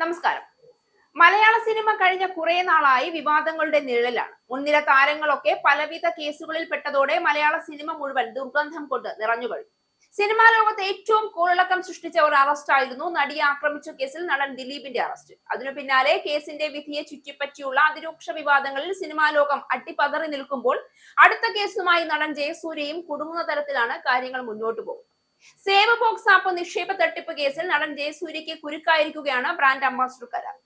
നമസ്കാരം. മലയാള സിനിമ കഴിഞ്ഞ കുറെ നാളായി വിവാദങ്ങളുടെ നിഴലിലാണ്. മുൻനിര താരങ്ങളൊക്കെ പലവിധ കേസുകളിൽ പെട്ടതോടെ മലയാള സിനിമ മുഴുവൻ ദുർഗന്ധം കൊണ്ട് നിറഞ്ഞു കഴിഞ്ഞു. സിനിമാ ലോകത്ത് ഏറ്റവും കോളിളക്കം സൃഷ്ടിച്ച ഒരു അറസ്റ്റ് ആയിരുന്നു നടിയെ ആക്രമിച്ച കേസിൽ നടൻ ദിലീപിന്റെ അറസ്റ്റ്. അതിനു പിന്നാലെ കേസിന്റെ വിധിയെ ചുറ്റിപ്പറ്റിയുള്ള അതിരൂക്ഷ വിവാദങ്ങളിൽ സിനിമാ ലോകം അട്ടിപ്പതറി നിൽക്കുമ്പോൾ അടുത്ത കേസുമായി നടൻ ജയസൂര്യയും കുടുങ്ങുന്ന തരത്തിലാണ് കാര്യങ്ങൾ മുന്നോട്ടു പോകുന്നത്. സേവ് ബോക്സ് ആപ്പ് നിക്ഷേപ തട്ടിപ്പ് കേസിൽ നടൻ ജയസൂര്യക്ക് കുരുക്കായിരിക്കുകയാണ് ബ്രാൻഡ് അംബാസിഡർ കരാർ.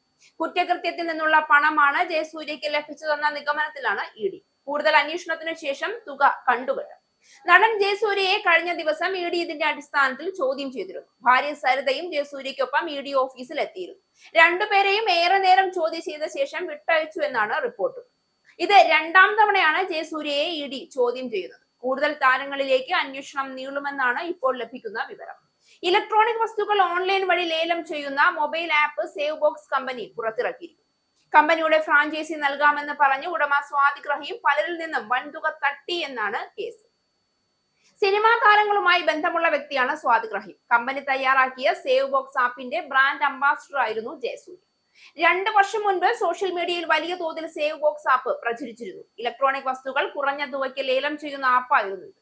കുറ്റകൃത്യത്തിൽ നിന്നുള്ള പണമാണ് ജയസൂര്യക്ക് ലഭിച്ചതെന്ന നിഗമനത്തിലാണ് ഇഡി. കൂടുതൽ അന്വേഷണത്തിനു ശേഷം തുക കണ്ടുകെട്ടും. നടൻ ജയസൂര്യയെ കഴിഞ്ഞ ദിവസം ഇഡി ഇതിന്റെ അടിസ്ഥാനത്തിൽ ചോദ്യം ചെയ്തിരുന്നു. ഭാര്യ സരിതയും ജയസൂര്യക്കൊപ്പം ഇഡി ഓഫീസിൽ എത്തിയിരുന്നു. രണ്ടുപേരെയും ഏറെ നേരം ചോദ്യം ചെയ്ത ശേഷം വിട്ടയച്ചു എന്നാണ് റിപ്പോർട്ട്. ഇത് രണ്ടാം തവണയാണ് ജയസൂര്യയെ ഇഡി ചോദ്യം ചെയ്യുന്നത്. കൂടുതൽ താരങ്ങളിലേക്ക് അന്വേഷണം നീളുമെന്നാണ് ഇപ്പോൾ ലഭിക്കുന്ന വിവരം. ഇലക്ട്രോണിക് വസ്തുക്കൾ ഓൺലൈൻ വഴി ലേലം ചെയ്യുന്ന mobile app Save Box company പുറത്തിറക്കിയിരിക്കുന്നു. കമ്പനിയുടെ ഫ്രാഞ്ചൈസി നൽകാമെന്ന് പറഞ്ഞ് ഉടമ സ്വാദിഖ് റഹീം പലരിൽ നിന്നും വൻതുക തട്ടി എന്നാണ് കേസ്. സിനിമാ താരങ്ങളുമായി ബന്ധമുള്ള വ്യക്തിയാണ് സ്വാദിഖ് റഹീം. കമ്പനി തയ്യാറാക്കിയ സേവ് ബോക്സ് ആപ്പിന്റെ ബ്രാൻഡ് അംബാസിഡർ ആയിരുന്നു ജയസൂര്യ. 2 വർഷം മുൻപ് സോഷ്യൽ മീഡിയയിൽ വലിയ തോതിൽ സേവ് ബോക്സ് ആപ്പ് പ്രചരിച്ചിരുന്നു. ഇലക്ട്രോണിക് വസ്തുക്കൾ കുറഞ്ഞ തുകയ്ക്ക് ലേലം ചെയ്യുന്ന ആപ്പായിരുന്നു ഇത്.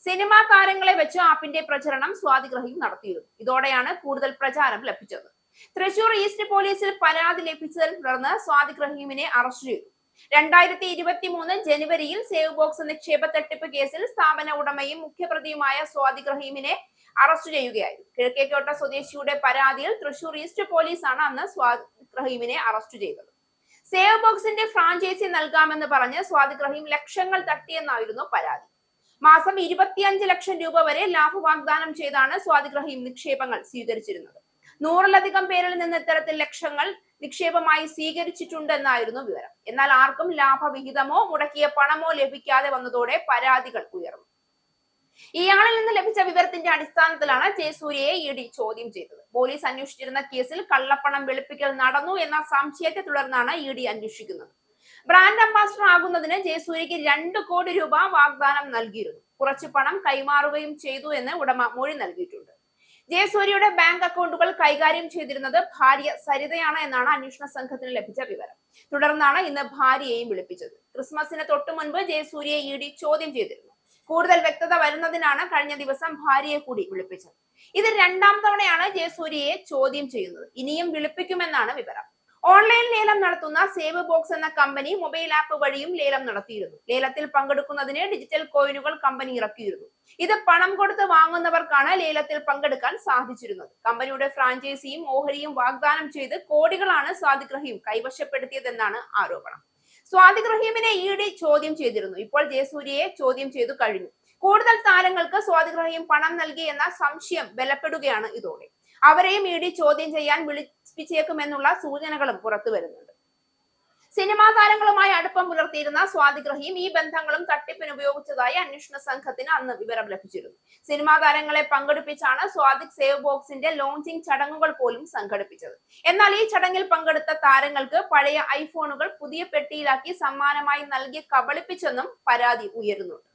സിനിമാ താരങ്ങളെ വെച്ച് ആപ്പിന്റെ പ്രചരണം സ്വാദിഖ് റഹീം നടത്തിയിരുന്നു. ഇതോടെയാണ് കൂടുതൽ പ്രചാരം ലഭിച്ചത്. തൃശൂർ ഈസ്റ്റ് പോലീസിൽ പരാതി ലഭിച്ചതിനെ തുടർന്ന് സ്വാദിഖ് റഹീമിനെ അറസ്റ്റ് ചെയ്തു. 2023 ജനുവരിയിൽ സേവ് ബോക്സ് നിക്ഷേപ തട്ടിപ്പ് കേസിൽ സ്ഥാപന ഉടമയും മുഖ്യപ്രതിയുമായ സ്വാദിഖ് റഹീമിനെ അറസ്റ്റ് ചെയ്യുകയായിരുന്നു. കിഴക്കേക്കോട്ട സ്വദേശിയുടെ പരാതിയിൽ തൃശൂർ ഈസ്റ്റ് പോലീസാണ് അന്ന് സ്വാദിഖ് റഹീമിനെ അറസ്റ്റ് ചെയ്തത്. സേവ് ബോക്സിന്റെ ഫ്രാഞ്ചൈസി നൽകാമെന്ന് പറഞ്ഞ് സ്വാദിഖ് റഹീം ലക്ഷങ്ങൾ തട്ടിയെന്നായിരുന്നു പരാതി. മാസം 25 ലക്ഷം രൂപ വരെ ലാഭ വാഗ്ദാനം ചെയ്താണ് സ്വാദിഖ് റഹീം നിക്ഷേപങ്ങൾ സ്വീകരിച്ചിരുന്നത്. 100-ലധികം പേരിൽ നിന്ന് ഇത്തരത്തിൽ ലക്ഷങ്ങൾ നിക്ഷേപമായി സ്വീകരിച്ചിട്ടുണ്ടെന്നായിരുന്നു വിവരം. എന്നാൽ ആർക്കും ലാഭവിഹിതമോ മുടക്കിയ പണമോ ലഭിക്കാതെ വന്നതോടെ പരാതികൾ ഉയർന്നു. ഇയാളിൽ നിന്ന് ലഭിച്ച വിവരത്തിന്റെ അടിസ്ഥാനത്തിലാണ് ജയസൂര്യയെ ഇഡി ചോദ്യം ചെയ്തത്. പോലീസ് അന്വേഷിച്ചിരുന്ന കേസിൽ കള്ളപ്പണം വെളുപ്പിക്കൽ നടന്നു എന്ന സംശയത്തെ തുടർന്നാണ് ഇഡി അന്വേഷിക്കുന്നത്. ബ്രാൻഡ് അംബാസിഡർ ആകുന്നതിന് ജയസൂര്യക്ക് 2 കോടി രൂപ വാഗ്ദാനം നൽകിയിരുന്നു. കുറച്ച് പണം കൈമാറുകയും ചെയ്തു എന്ന് ഉടമ മൊഴി നൽകിയിട്ടുണ്ട്. ജയസൂര്യയുടെ ബാങ്ക് അക്കൗണ്ടുകൾ കൈകാര്യം ചെയ്തിരുന്നത് ഭാര്യ സരിതയാണ് എന്നാണ് അന്വേഷണ സംഘത്തിന് ലഭിച്ച വിവരം. തുടർന്നാണ് ഇന്ന് ഭാര്യയെയും വിളിപ്പിച്ചത്. ക്രിസ്മസിന് തൊട്ടു മുൻപ് ജയസൂര്യയെ ഇഡി ചോദ്യം ചെയ്തിരുന്നു. കൂടുതൽ വ്യക്തത വരുന്നതിനാണ് കഴിഞ്ഞ ദിവസം ഭാര്യയെ കൂടി വിളിപ്പിച്ചത്. ഇത് 2ാം തവണയാണ് ജയസൂര്യയെ ചോദ്യം ചെയ്യുന്നത്. ഇനിയും വിളിപ്പിക്കുമെന്നാണ് വിവരം. ഓൺലൈൻ ലേലം നടത്തുന്ന സേവ് ബോക്സ് എന്ന കമ്പനി മൊബൈൽ ആപ്പ് വഴിയും ലേലം നടത്തിയിരുന്നു. ലേലത്തിൽ പങ്കെടുക്കുന്നതിന് ഡിജിറ്റൽ കോയിനുകൾ കമ്പനി ഇറക്കിയിരുന്നു. ഇത് പണം കൊടുത്ത് വാങ്ങുന്നവർക്കാണ് ലേലത്തിൽ പങ്കെടുക്കാൻ സാധിച്ചിരുന്നത്. കമ്പനിയുടെ ഫ്രാഞ്ചൈസിയും ഓഹരിയും വാഗ്ദാനം ചെയ്ത് കോടികളാണ് സ്വാദിഖ് റഹീം കൈവശപ്പെടുത്തിയതെന്നാണ് ആരോപണം. സ്വാദിഖ് റഹീമിനെ ഇഡി ചോദ്യം ചെയ്തിരുന്നു. ഇപ്പോൾ ജയസൂര്യയെ ചോദ്യം ചെയ്തു കഴിഞ്ഞു. കൂടുതൽ താരങ്ങൾക്ക് സ്വാദിഖ് റഹീം പണം നൽകി എന്ന സംശയം ബലപ്പെടുകയാണ് ഇതോടെ. അവരെയും ഇഡി ചോദ്യം ചെയ്യാൻ വിളിപ്പിച്ചേക്കുമെന്നുള്ള സൂചനകളും പുറത്തു വരുന്നുണ്ട്. സിനിമാ താരങ്ങളുമായി അടുപ്പം പുലർത്തിയിരുന്ന സ്വാദിഖ് റഹീം ഈ ബന്ധങ്ങളും തട്ടിപ്പിന് ഉപയോഗിച്ചതായി അന്വേഷണ സംഘത്തിന് അന്ന് വിവരം ലഭിച്ചിരുന്നു. സിനിമാ താരങ്ങളെ പങ്കെടുപ്പിച്ചാണ് സ്വാദിഖ് സേവ് ബോക്സിന്റെ ലോഞ്ചിങ് ചടങ്ങുകൾ പോലും സംഘടിപ്പിച്ചത്. എന്നാൽ ഈ ചടങ്ങിൽ പങ്കെടുത്ത താരങ്ങൾക്ക് പഴയ ഐഫോണുകൾ പുതിയ പെട്ടിയിലാക്കി സമ്മാനമായി നൽകി കബളിപ്പിച്ചെന്നും പരാതി ഉയരുന്നുണ്ട്.